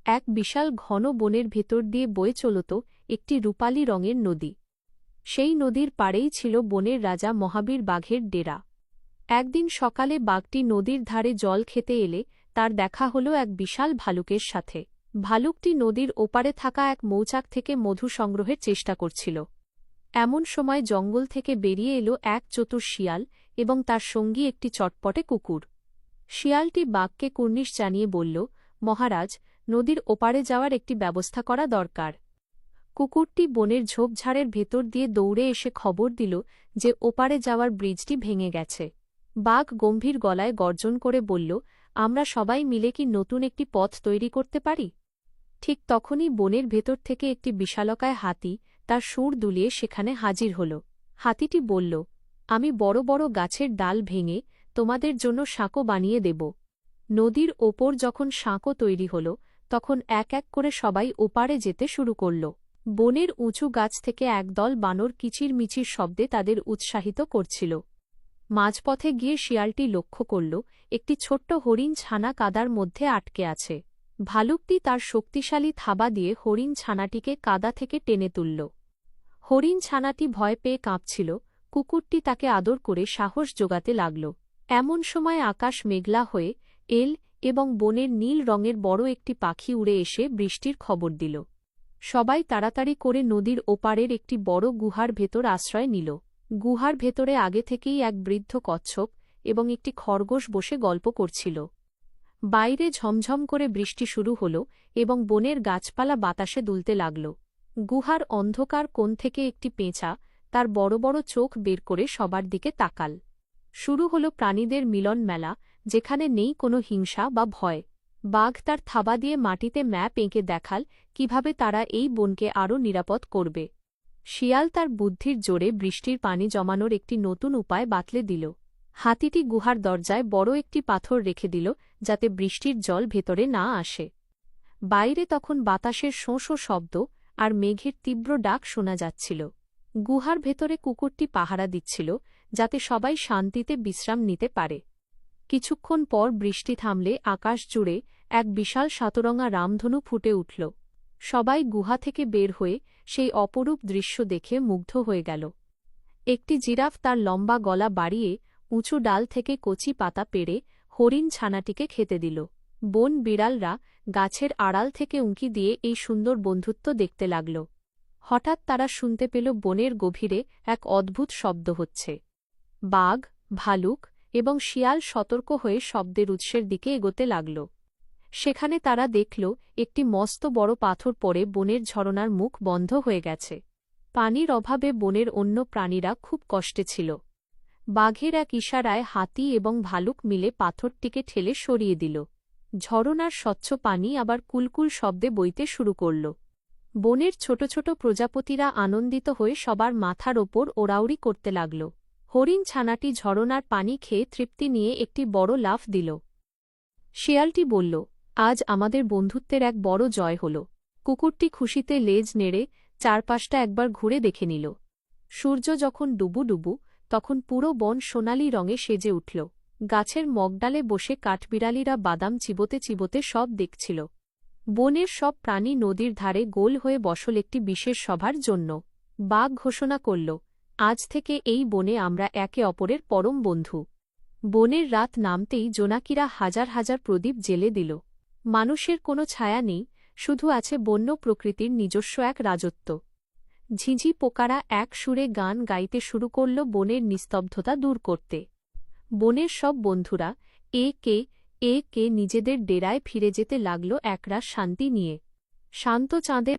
এক বিশাল ঘন বনের ভেতর দিয়ে বয়ে চলত একটি রূপালী রঙের নদী। সেই নদীর পাড়েই ছিল বনের রাজা মহাবীর বাঘের ডেরা। একদিন সকালে বাঘটি নদীর ধারে জল খেতে এলে তার দেখা হল এক বিশাল ভালুকের সাথে। ভালুকটি নদীর ওপারে থাকা এক মৌচাক থেকে মধু সংগ্রহের চেষ্টা করছিল। এমন সময় জঙ্গল থেকে বেরিয়ে এলো এক চতুর শিয়াল এবং তার সঙ্গী একটি চটপটে কুকুর। শিয়ালটি বাঘকে কুর্নিশ জানিয়ে বলল, মহারাজ, নদীর ওপারে যাওয়ার একটি ব্যবস্থা করা দরকার। কুকুরটি বনের ঝোপঝাড়ের ভেতর দিয়ে দৌড়ে এসে খবর দিল যে ওপারে যাওয়ার ব্রিজটি ভেঙে গেছে। বাঘ গম্ভীর গলায় গর্জন করে বলল, আমরা সবাই মিলে কি নতুন একটি পথ তৈরি করতে পারি? ঠিক তখনই বনের ভেতর থেকে একটি বিশালকায় হাতি তার সুর দুলিয়ে সেখানে হাজির হল। হাতিটি বলল, আমি বড় বড় গাছের ডাল ভেঙে তোমাদের জন্য সাঁকো বানিয়ে দেব। নদীর ওপর যখন সাঁকো তৈরি হল তখন এক এক করে সবাই ওপারে যেতে শুরু করল। বনের উঁচু গাছ থেকে একদল বানর কিচিরমিচির শব্দে তাদের উৎসাহিত করছিল। মাঝপথে গিয়ে শিয়ালটি লক্ষ্য করল একটি ছোট্ট হরিণ ছানা কাদার মধ্যে আটকে আছে। ভালুকটি তার শক্তিশালী থাবা দিয়ে হরিণ ছানাটিকে কাদা থেকে টেনে তুলল। হরিণ ছানাটি ভয় পেয়ে কাঁপছিল। কুকুরটি তাকে আদর করে সাহস জোগাতে লাগল। এমন সময় আকাশ মেঘলা হয়ে এল এবং বনের নীল রঙের বড় একটি পাখি উড়ে এসে বৃষ্টির খবর দিল। সবাই তাড়াতাড়ি করে নদীর ওপারের একটি বড় গুহার ভেতর আশ্রয় নিল। গুহার ভেতরে আগে থেকেই এক বৃদ্ধ কচ্ছপ এবং একটি খরগোশ বসে গল্প করছিল। বাইরে ঝমঝম করে বৃষ্টি শুরু হল এবং বনের গাছপালা বাতাসে দুলতে লাগল। গুহার অন্ধকার কোণ থেকে একটি পেঁচা তার বড় বড় চোখ বের করে সবার দিকে তাকাল। শুরু হল প্রাণীদের মিলন মেলা, যেখানে নেই কোনো হিংসা বা ভয়। বাঘ তার থাবা দিয়ে মাটিতে ম্যাপ এঁকে দেখাল কিভাবে তারা এই বনকে আরও নিরাপদ করবে। শিয়াল তার বুদ্ধির জোরে বৃষ্টির পানি জমানোর একটি নতুন উপায় বাতলে দিল। হাতিটি গুহার দরজায় বড় একটি পাথর রেখে দিল যাতে বৃষ্টির জল ভেতরে না আসে। বাইরে তখন বাতাসের শোঁ শোঁ শব্দ আর মেঘের তীব্র ডাক শোনা যাচ্ছিল। গুহার ভেতরে কুকুরটি পাহারা দিচ্ছিল যাতে সবাই শান্তিতে বিশ্রাম নিতে পারে। কিছুক্ষণ পর বৃষ্টি থামলে আকাশ জুড়ে এক বিশাল সাতরঙা রামধনু ফুটে উঠল। সবাই গুহা থেকে বের হয়ে সেই অপরূপ দৃশ্য দেখে মুগ্ধ হয়ে গেল। একটি জিরাফ তার লম্বা গলা বাড়িয়ে উঁচু ডাল থেকে কচি পাতা পেড়ে হরিণ ছানাটিকে খেতে দিল। বন বিড়ালরা গাছের আড়াল থেকে উঁকি দিয়ে এই সুন্দর বন্ধুত্ব দেখতে লাগল। হঠাৎ তারা শুনতে পেল বনের গভীরে এক অদ্ভুত শব্দ হচ্ছে। বাঘ, ভালুক এবং শিয়াল সতর্ক হয়ে শব্দের উৎসের দিকে এগোতে লাগল। সেখানে তারা দেখল একটি মস্ত বড় পাথর পড়ে বনের ঝরনার মুখ বন্ধ হয়ে গেছে। পানির অভাবে বনের অন্য প্রাণীরা খুব কষ্টে ছিল। বাঘের এক ইশারায় হাতি এবং ভালুক মিলে পাথরটিকে ঠেলে সরিয়ে দিল। ঝরনার স্বচ্ছ পানি আবার কুলকুল শব্দে বইতে শুরু করল। বনের ছোট ছোট প্রজাপতিরা আনন্দিত হয়ে সবার মাথার ওপর ওড়াউড়ি করতে লাগল। হরিণ ছানাটি ঝরনার পানি খেয়ে তৃপ্তি নিয়ে একটি বড় লাফ দিল। শিয়ালটি বলল, আজ আমাদের বন্ধুত্বের এক বড় জয় হল। কুকুরটি খুশিতে লেজ নেড়ে চারপাশটা একবার ঘুরে দেখে নিল। সূর্য যখন ডুবু তখন পুরো বন সোনালি রঙে সেজে উঠল। গাছের মগডালে বসে কাঠবিড়ালিরা বাদাম চিবোতে চিবোতে সব দেখছিল। বনের সব প্রাণী নদীর ধারে গোল হয়ে বসল একটি বিশেষ সভার জন্য। বাঘ ঘোষণা করল, আজ থেকে এই বনে আমরা একে অপরের পরম বন্ধু। বনের রাত নামতেই জোনাকিরা হাজার হাজার প্রদীপ জ্বেলে দিল। মানুষের কোনো ছায়া নেই, শুধু আছে বন্য প্রকৃতির নিজস্ব এক রাজত্ব। ঝিঁঝি পোকারা এক সুরে গান গাইতে শুরু করল বনের নিস্তব্ধতা দূর করতে। বনের সব বন্ধুরা একে নিজেদের ডেরায় ফিরে যেতে লাগল একরাশ শান্তি নিয়ে। শান্ত চাঁদের